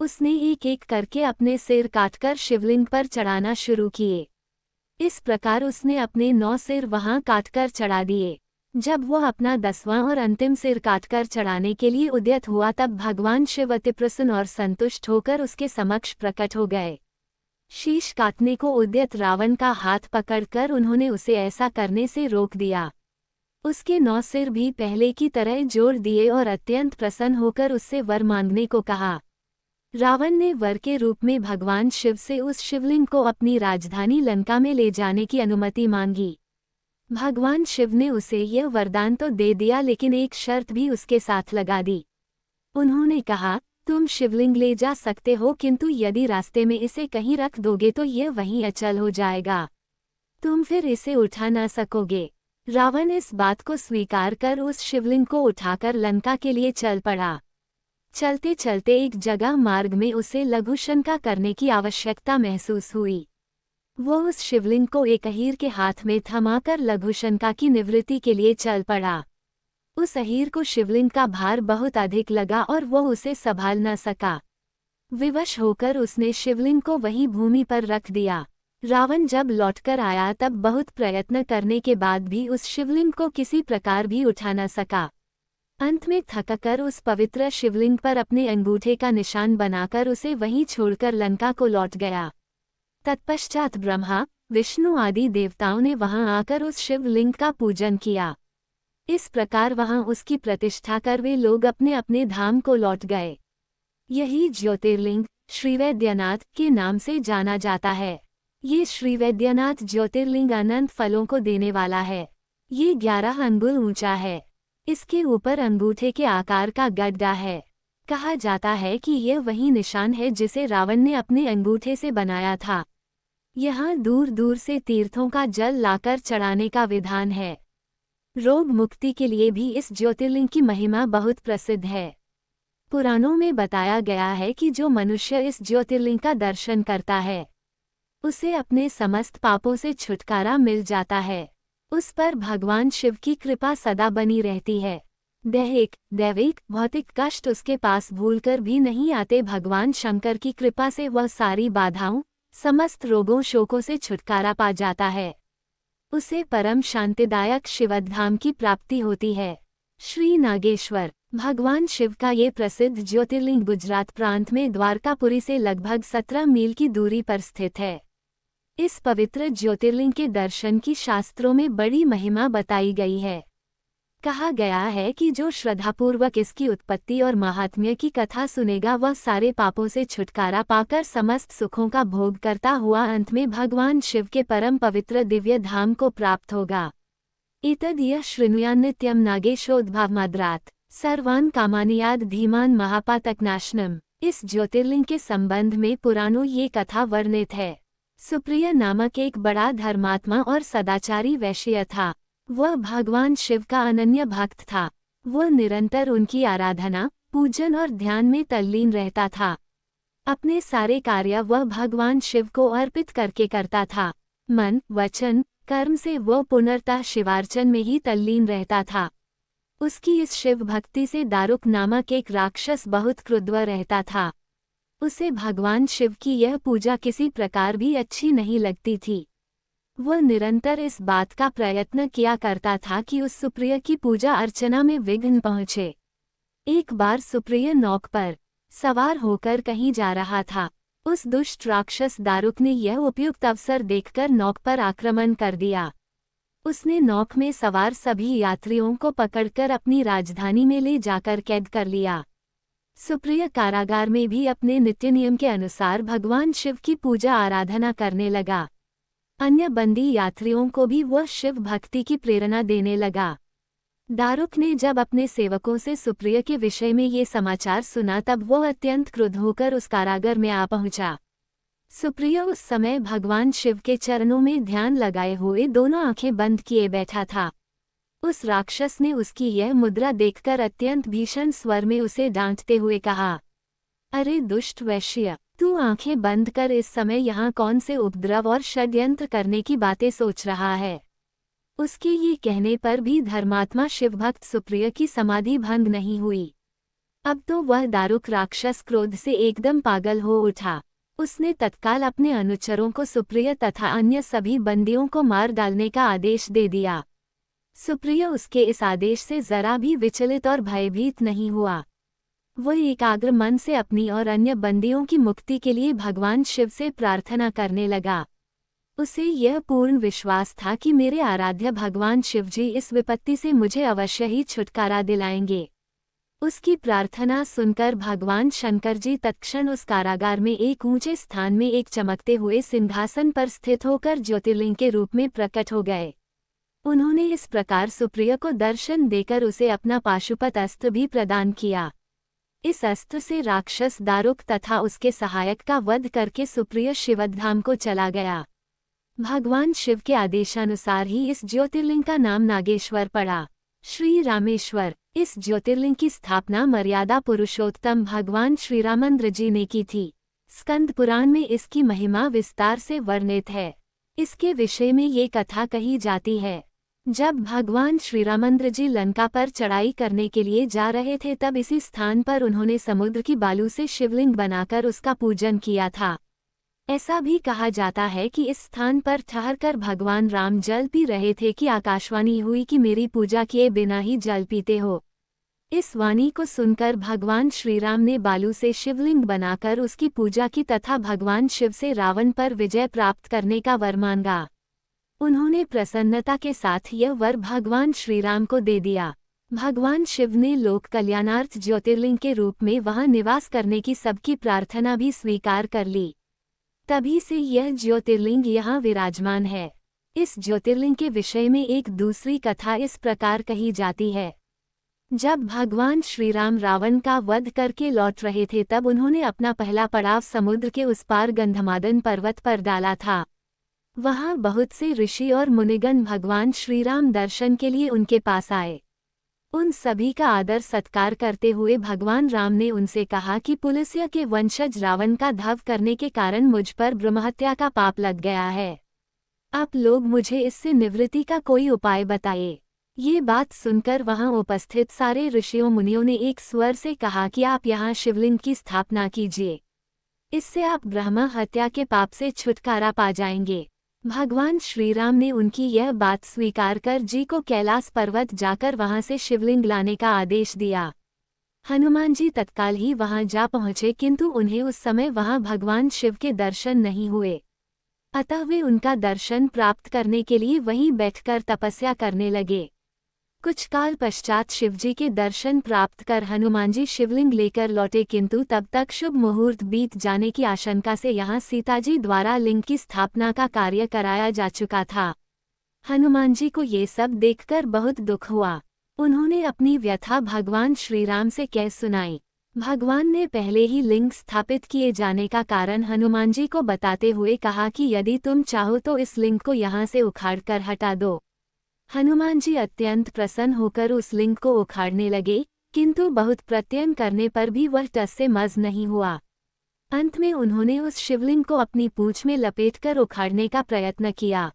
उसने एक एक करके अपने सिर काटकर शिवलिंग पर चढ़ाना शुरू किए। इस प्रकार उसने अपने 9 सिर वहां काटकर चढ़ा दिए। जब वह अपना 10वां और अंतिम सिर काटकर चढ़ाने के लिए उद्यत हुआ तब भगवान शिव अति प्रसन्न और संतुष्ट होकर उसके समक्ष प्रकट हो गए। शीश काटने को उद्यत रावण का हाथ पकड़कर उन्होंने उसे ऐसा करने से रोक दिया। उसके 9 सिर भी पहले की तरह जोड़ दिए और अत्यंत प्रसन्न होकर उससे वर मांगने को कहा। रावण ने वर के रूप में भगवान शिव से उस शिवलिंग को अपनी राजधानी लंका में ले जाने की अनुमति मांगी। भगवान शिव ने उसे यह वरदान तो दे दिया, लेकिन एक शर्त भी उसके साथ लगा दी। उन्होंने कहा, तुम शिवलिंग ले जा सकते हो, किंतु यदि रास्ते में इसे कहीं रख दोगे तो यह वहीं अचल हो जाएगा, तुम फिर इसे उठा न सकोगे। रावण इस बात को स्वीकार कर उस शिवलिंग को उठाकर लंका के लिए चल पड़ा। चलते चलते एक जगह मार्ग में उसे लघुशंका करने की आवश्यकता महसूस हुई। वो उस शिवलिंग को एक अहीर के हाथ में थमाकर लघुशंका की निवृत्ति के लिए चल पड़ा। उस अहीर को शिवलिंग का भार बहुत अधिक लगा और वो उसे संभाल न सका। विवश होकर उसने शिवलिंग को वहीं भूमि पर रख दिया। रावण जब लौटकर आया तब बहुत प्रयत्न करने के बाद भी उस शिवलिंग को किसी प्रकार भी उठा न सका। अंत में थककर उस पवित्र शिवलिंग पर अपने अंगूठे का निशान बनाकर उसे वहीं छोड़कर लंका को लौट गया। तत्पश्चात ब्रह्मा, विष्णु आदि देवताओं ने वहां आकर उस शिवलिंग का पूजन किया। इस प्रकार वहां उसकी प्रतिष्ठा कर वे लोग अपने अपने धाम को लौट गए। यही ज्योतिर्लिंग श्रीवैद्यनाथ के नाम से जाना जाता है। ये श्रीवैद्यनाथ ज्योतिर्लिंग अनंत फलों को देने वाला है। ये 11 अंगुल ऊंचा है। इसके ऊपर अंगूठे के आकार का गड्ढा है। कहा जाता है कि यह वही निशान है जिसे रावण ने अपने अंगूठे से बनाया था। यहाँ दूर दूर से तीर्थों का जल लाकर चढ़ाने का विधान है। रोग मुक्ति के लिए भी इस ज्योतिर्लिंग की महिमा बहुत प्रसिद्ध है। पुराणों में बताया गया है कि जो मनुष्य इस ज्योतिर्लिंग का दर्शन करता है उसे अपने समस्त पापों से छुटकारा मिल जाता है। उस पर भगवान शिव की कृपा सदा बनी रहती है। दैहिक, दैविक, भौतिक कष्ट उसके पास भूलकर भी नहीं आते। भगवान शंकर की कृपा से वह सारी बाधाओं, समस्त रोगों शोकों से छुटकारा पा जाता है। उसे परम शांतिदायक शिवधाम की प्राप्ति होती है। श्री नागेश्वर भगवान शिव का ये प्रसिद्ध ज्योतिर्लिंग गुजरात प्रांत में द्वारकापुरी से लगभग 17 मील की दूरी पर स्थित है। इस पवित्र ज्योतिर्लिंग के दर्शन की शास्त्रों में बड़ी महिमा बताई गई है। कहा गया है कि जो श्रद्धापूर्वक इसकी उत्पत्ति और महात्म्य की कथा सुनेगा वह सारे पापों से छुटकारा पाकर समस्त सुखों का भोग करता हुआ अंत में भगवान शिव के परम पवित्र दिव्य धाम को प्राप्त होगा। एतद् शृणुयान् नित्यं नागेशोद्भवमाद्रात् सर्वान् कामानियाद धीमान महापातकनाशनम। इस ज्योतिर्लिंग के संबंध में पुराणों ये कथा वर्णित है। सुप्रिय नामक एक बड़ा धर्मात्मा और सदाचारी वैश्य था। वह भगवान शिव का अनन्य भक्त था। वह निरंतर उनकी आराधना, पूजन और ध्यान में तल्लीन रहता था। अपने सारे कार्य वह भगवान शिव को अर्पित करके करता था। मन, वचन, कर्म से वह पुनर्तः शिवार्चन में ही तल्लीन रहता था। उसकी इस शिव भक्ति से दारुक नामक एक राक्षस बहुत क्रुद्ध रहता था। उसे भगवान शिव की यह पूजा किसी प्रकार भी अच्छी नहीं लगती थी। वह निरंतर इस बात का प्रयत्न किया करता था कि उस सुप्रिय की पूजा अर्चना में विघ्न पहुँचे। एक बार सुप्रिय नौक पर सवार होकर कहीं जा रहा था। उस दुष्ट राक्षस दारुक ने यह उपयुक्त अवसर देखकर नौक पर आक्रमण कर दिया। उसने नौक में सवार सभी यात्रियों को पकड़कर अपनी राजधानी में ले जाकर कैद कर लिया। सुप्रिय कारागार में भी अपने नित्य नियम के अनुसार भगवान शिव की पूजा आराधना करने लगा। अन्य बंदी यात्रियों को भी वह शिव भक्ति की प्रेरणा देने लगा। दारुक ने जब अपने सेवकों से सुप्रिय के विषय में ये समाचार सुना तब वह अत्यंत क्रुद्ध होकर उस कारागार में आ पहुंचा। सुप्रिय उस समय भगवान शिव के चरणों में ध्यान लगाए हुए दोनों आंखें बंद किए बैठा था। उस राक्षस ने उसकी यह मुद्रा देखकर अत्यंत भीषण स्वर में उसे डांटते हुए कहा, अरे दुष्ट वैश्य, तू आंखें बंद कर इस समय यहाँ कौन से उपद्रव और षड्यंत्र करने की बातें सोच रहा है। उसके ये कहने पर भी धर्मात्मा शिवभक्त सुप्रिय की समाधि भंग नहीं हुई। अब तो वह दारुक राक्षस क्रोध से एकदम पागल हो उठा। उसने तत्काल अपने अनुचरों को सुप्रिय तथा अन्य सभी बंदियों को मार डालने का आदेश दे दिया। सुप्रिय उसके इस आदेश से जरा भी विचलित और भयभीत नहीं हुआ। वह एकाग्र मन से अपनी और अन्य बंदियों की मुक्ति के लिए भगवान शिव से प्रार्थना करने लगा। उसे यह पूर्ण विश्वास था कि मेरे आराध्य भगवान शिवजी इस विपत्ति से मुझे अवश्य ही छुटकारा दिलाएंगे। उसकी प्रार्थना सुनकर भगवान शंकर जी तत्क्षण उस कारागार में एक ऊंचे स्थान में एक चमकते हुए सिंहासन पर स्थित होकर ज्योतिर्लिंग के रूप में प्रकट हो गए। उन्होंने इस प्रकार सुप्रिय को दर्शन देकर उसे अपना पाशुपत अस्त्र भी प्रदान किया। इस अस्त्र से राक्षस दारुक तथा उसके सहायक का वध करके सुप्रिय शिवधाम को चला गया। भगवान शिव के आदेशानुसार ही इस ज्योतिर्लिंग का नाम नागेश्वर पड़ा। श्री रामेश्वर। इस ज्योतिर्लिंग की स्थापना मर्यादा पुरुषोत्तम भगवान श्रीरामचंद्र जी ने की थी। स्कंद पुराण में इसकी महिमा विस्तार से वर्णित है। इसके विषय में ये कथा कही जाती है, जब भगवान श्रीरामचंद्र जी लंका पर चढ़ाई करने के लिए जा रहे थे तब इसी स्थान पर उन्होंने समुद्र की बालू से शिवलिंग बनाकर उसका पूजन किया था। ऐसा भी कहा जाता है कि इस स्थान पर ठहरकर भगवान राम जल पी रहे थे कि आकाशवाणी हुई कि मेरी पूजा किए बिना ही जल पीते हो। इस वाणी को सुनकर भगवान श्रीराम ने बालू से शिवलिंग बनाकर उसकी पूजा की तथा भगवान शिव से रावण पर विजय प्राप्त करने का वर मांगा। उन्होंने प्रसन्नता के साथ यह वर भगवान श्रीराम को दे दिया। भगवान शिव ने लोक कल्याणार्थ ज्योतिर्लिंग के रूप में वहां निवास करने की सबकी प्रार्थना भी स्वीकार कर ली। तभी से यह ज्योतिर्लिंग यहाँ विराजमान है। इस ज्योतिर्लिंग के विषय में एक दूसरी कथा इस प्रकार कही जाती है। जब भगवान श्रीराम रावण का वध करके लौट रहे थे तब उन्होंने अपना पहला पड़ाव समुद्र के उस पार गंधमादन पर्वत पर डाला था। वहां बहुत से ऋषि और मुनिगण भगवान श्रीराम दर्शन के लिए उनके पास आए। उन सभी का आदर सत्कार करते हुए भगवान राम ने उनसे कहा कि पुलस्त्य के वंशज रावण का धव करने के कारण मुझ पर ब्रह्महत्या का पाप लग गया है। आप लोग मुझे इससे निवृत्ति का कोई उपाय बताइए। ये बात सुनकर वहां उपस्थित सारे ऋषियों मुनियों ने एक स्वर से कहा कि आप यहाँ शिवलिंग की स्थापना कीजिए। इससे आप ब्रह्म हत्या के पाप से छुटकारा पा जाएंगे। भगवान श्रीराम ने उनकी यह बात स्वीकार कर जी को कैलाश पर्वत जाकर वहां से शिवलिंग लाने का आदेश दिया। हनुमान जी तत्काल ही वहां जा पहुंचे किंतु उन्हें उस समय वहां भगवान शिव के दर्शन नहीं हुए। अतः वे उनका दर्शन प्राप्त करने के लिए वहीं बैठकर तपस्या करने लगे। कुछ काल पश्चात शिवजी के दर्शन प्राप्त कर हनुमान जी शिवलिंग लेकर लौटे किंतु तब तक शुभ मुहूर्त बीत जाने की आशंका से यहाँ सीताजी द्वारा लिंग की स्थापना का कार्य कराया जा चुका था। हनुमान जी को ये सब देखकर बहुत दुख हुआ। उन्होंने अपनी व्यथा भगवान श्रीराम से कह सुनाई। भगवान ने पहले ही लिंग स्थापित किए जाने का कारण हनुमान जी को बताते हुए कहा कि यदि तुम चाहो तो इस लिंग को यहाँ से उखाड़कर हटा दो। हनुमान जी अत्यंत प्रसन्न होकर उस लिंग को उखाड़ने लगे, किंतु बहुत प्रयत्न करने पर भी वह टस से मज नहीं हुआ। अंत में उन्होंने उस शिवलिंग को अपनी पूंछ में लपेटकर उखाड़ने का प्रयत्न किया,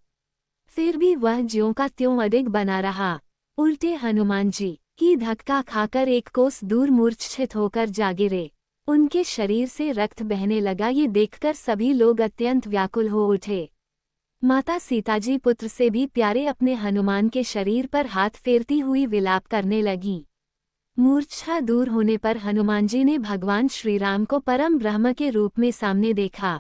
फिर भी वह ज्यों का त्यों अधिक बना रहा। उल्टे हनुमान जी ही धक्का खाकर एक कोस दूर मूर्छित होकर जा गिरे। उनके शरीर से रक्त बहने लगा। ये देखकर सभी लोग अत्यंत व्याकुल हो उठे। माता सीताजी पुत्र से भी प्यारे अपने हनुमान के शरीर पर हाथ फेरती हुई विलाप करने लगीं। मूर्छा दूर होने पर हनुमान जी ने भगवान श्रीराम को परम ब्रह्म के रूप में सामने देखा।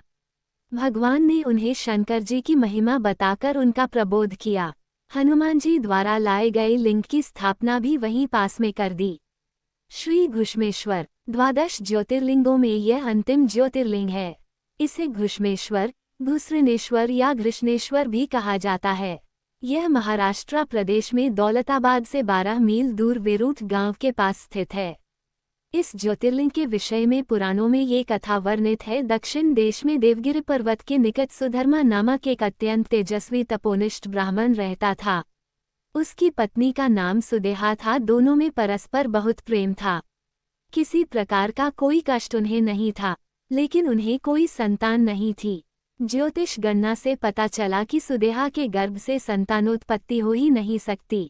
भगवान ने उन्हें शंकर जी की महिमा बताकर उनका प्रबोध किया। हनुमान जी द्वारा लाए गए लिंग की स्थापना भी वहीं पास में कर दी। श्री घुष्मेश्वर 12 ज्योतिर्लिंगों में यह अंतिम ज्योतिर्लिंग है। इसे घुष्मेश्वर, घुसृणेश्वर या घृष्णेश्वर भी कहा जाता है। यह महाराष्ट्र प्रदेश में दौलताबाद से 12 मील दूर वेरूट गांव के पास स्थित है। इस ज्योतिर्लिंग के विषय में पुराणों में ये कथा वर्णित है। दक्षिण देश में देवगिरि पर्वत के निकट सुधर्मा नामक एक अत्यंत तेजस्वी तपोनिष्ठ ब्राह्मण रहता था। उसकी पत्नी का नाम सुदेहा था। दोनों में परस्पर बहुत प्रेम था। किसी प्रकार का कोई कष्ट उन्हें नहीं था, लेकिन उन्हें कोई संतान नहीं थी। ज्योतिष गणना से पता चला कि सुदेहा के गर्भ से संतानोत्पत्ति हो ही नहीं सकती।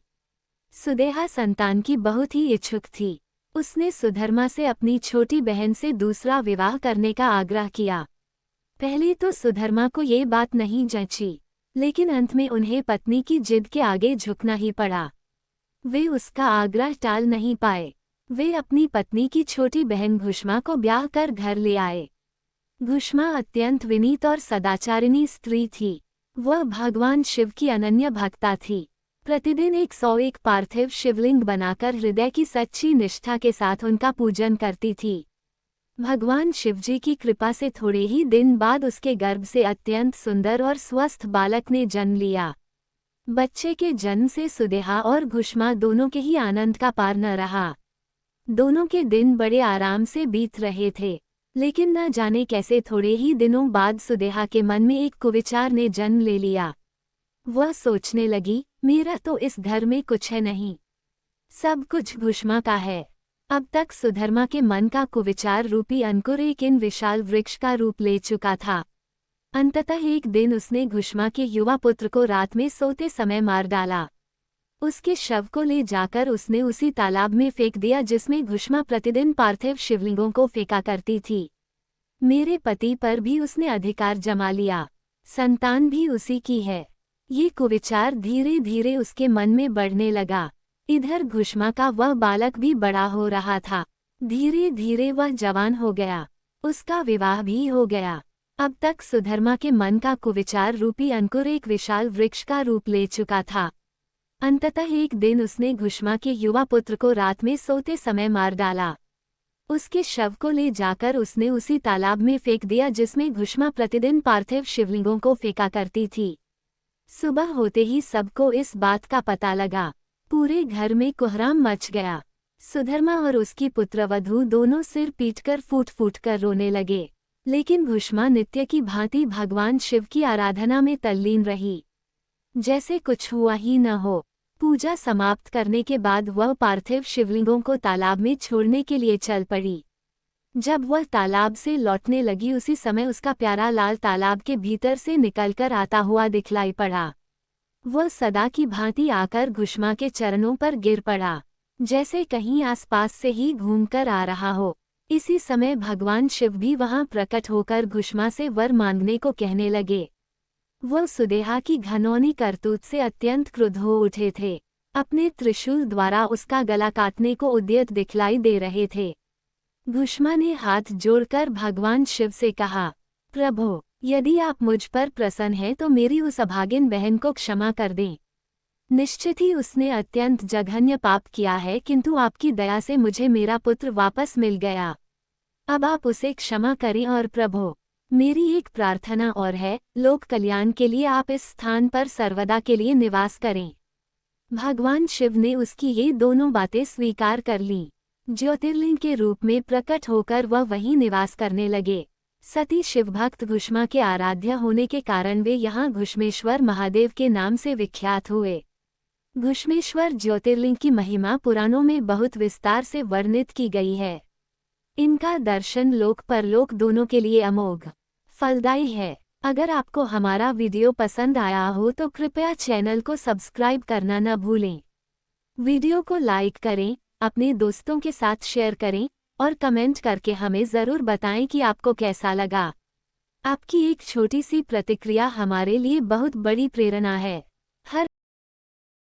सुदेहा संतान की बहुत ही इच्छुक थी। उसने सुधर्मा से अपनी छोटी बहन से दूसरा विवाह करने का आग्रह किया। पहले तो सुधर्मा को ये बात नहीं जची, लेकिन अंत में उन्हें पत्नी की जिद के आगे झुकना ही पड़ा। वे उसका आग्रह टाल नहीं पाए। वे अपनी पत्नी की छोटी बहन घुष्मा को ब्याह कर घर ले आए। घुष्मा अत्यंत विनीत और सदाचारिणी स्त्री थी। वह भगवान शिव की अनन्य भक्ता थी। प्रतिदिन 101 पार्थिव शिवलिंग बनाकर हृदय की सच्ची निष्ठा के साथ उनका पूजन करती थी। भगवान शिवजी की कृपा से थोड़े ही दिन बाद उसके गर्भ से अत्यंत सुंदर और स्वस्थ बालक ने जन्म लिया। बच्चे के जन्म से सुदेहा और घुष्मा दोनों के ही आनंद का पार न रहा। दोनों के दिन बड़े आराम से बीत रहे थे, लेकिन न जाने कैसे थोड़े ही दिनों बाद सुदेहा के मन में एक कुविचार ने जन्म ले लिया। वह सोचने लगी, मेरा तो इस घर में कुछ है नहीं, सब कुछ घुष्मा का है। अब तक सुधर्मा के मन का कुविचार रूपी अंकुर एक इन विशाल वृक्ष का रूप ले चुका था। अंततः एक दिन उसने घुष्मा के युवा पुत्र को रात में सोते समय मार डाला। उसके शव को ले जाकर उसने उसी तालाब में फेंक दिया जिसमें घुष्मा प्रतिदिन पार्थिव शिवलिंगों को फेंका करती थी। मेरे पति पर भी उसने अधिकार जमा लिया, संतान भी उसी की है। ये कुविचार धीरे धीरे उसके मन में बढ़ने लगा। इधर घुष्मा का वह बालक भी बड़ा हो रहा था। धीरे धीरे वह जवान हो गया, उसका विवाह भी हो गया। अब तक सुधर्मा के मन का कुविचार रूपी अंकुर एक विशाल वृक्ष का रूप ले चुका था। अंततः एक दिन उसने घुष्मा के युवा पुत्र को रात में सोते समय मार डाला। उसके शव को ले जाकर उसने उसी तालाब में फेंक दिया जिसमें घुष्मा प्रतिदिन पार्थिव शिवलिंगों को फेंका करती थी। सुबह होते ही सबको इस बात का पता लगा। पूरे घर में कोहराम मच गया। सुधर्मा और उसकी पुत्रवधू दोनों सिर पीटकर फूट फूट कर रोने लगे, लेकिन घुष्मा नित्य की भांति भगवान शिव की आराधना में तल्लीन रही, जैसे कुछ हुआ ही न हो। पूजा समाप्त करने के बाद वह पार्थिव शिवलिंगों को तालाब में छोड़ने के लिए चल पड़ी। जब वह तालाब से लौटने लगी उसी समय उसका प्यारा लाल तालाब के भीतर से निकलकर आता हुआ दिखलाई पड़ा। वह सदा की भांति आकर घुष्मा के चरणों पर गिर पड़ा, जैसे कहीं आसपास से ही घूमकर आ रहा हो। इसी समय भगवान शिव भी वहां प्रकट होकर घुष्मा से वर मांगने को कहने लगे। वह सुदेहा की घनौनी करतूत से अत्यंत क्रुद्ध हो उठे थे। अपने त्रिशूल द्वारा उसका गला काटने को उद्यत दिखलाई दे रहे थे। घुष्मा ने हाथ जोड़कर भगवान शिव से कहा, प्रभो, यदि आप मुझ पर प्रसन्न हैं तो मेरी उस अभागिन बहन को क्षमा कर दें। निश्चित ही उसने अत्यंत जघन्य पाप किया है, किंतु आपकी दया से मुझे मेरा पुत्र वापस मिल गया। अब आप उसे क्षमा करें और प्रभो, मेरी एक प्रार्थना और है, लोक कल्याण के लिए आप इस स्थान पर सर्वदा के लिए निवास करें। भगवान शिव ने उसकी ये दोनों बातें स्वीकार कर लीं। ज्योतिर्लिंग के रूप में प्रकट होकर वह वहीं निवास करने लगे। सती शिवभक्त घुष्मा के आराध्य होने के कारण वे यहाँ घुष्मेश्वर महादेव के नाम से विख्यात हुए। घुष्मेश्वर ज्योतिर्लिंग की महिमा पुराणों में बहुत विस्तार से वर्णित की गई है। इनका दर्शन लोक परलोक दोनों के लिए अमोघ फलदायी है। अगर आपको हमारा वीडियो पसंद आया हो तो कृपया चैनल को सब्सक्राइब करना न भूलें। वीडियो को लाइक करें, अपने दोस्तों के साथ शेयर करें और कमेंट करके हमें ज़रूर बताएं कि आपको कैसा लगा। आपकी एक छोटी सी प्रतिक्रिया हमारे लिए बहुत बड़ी प्रेरणा है।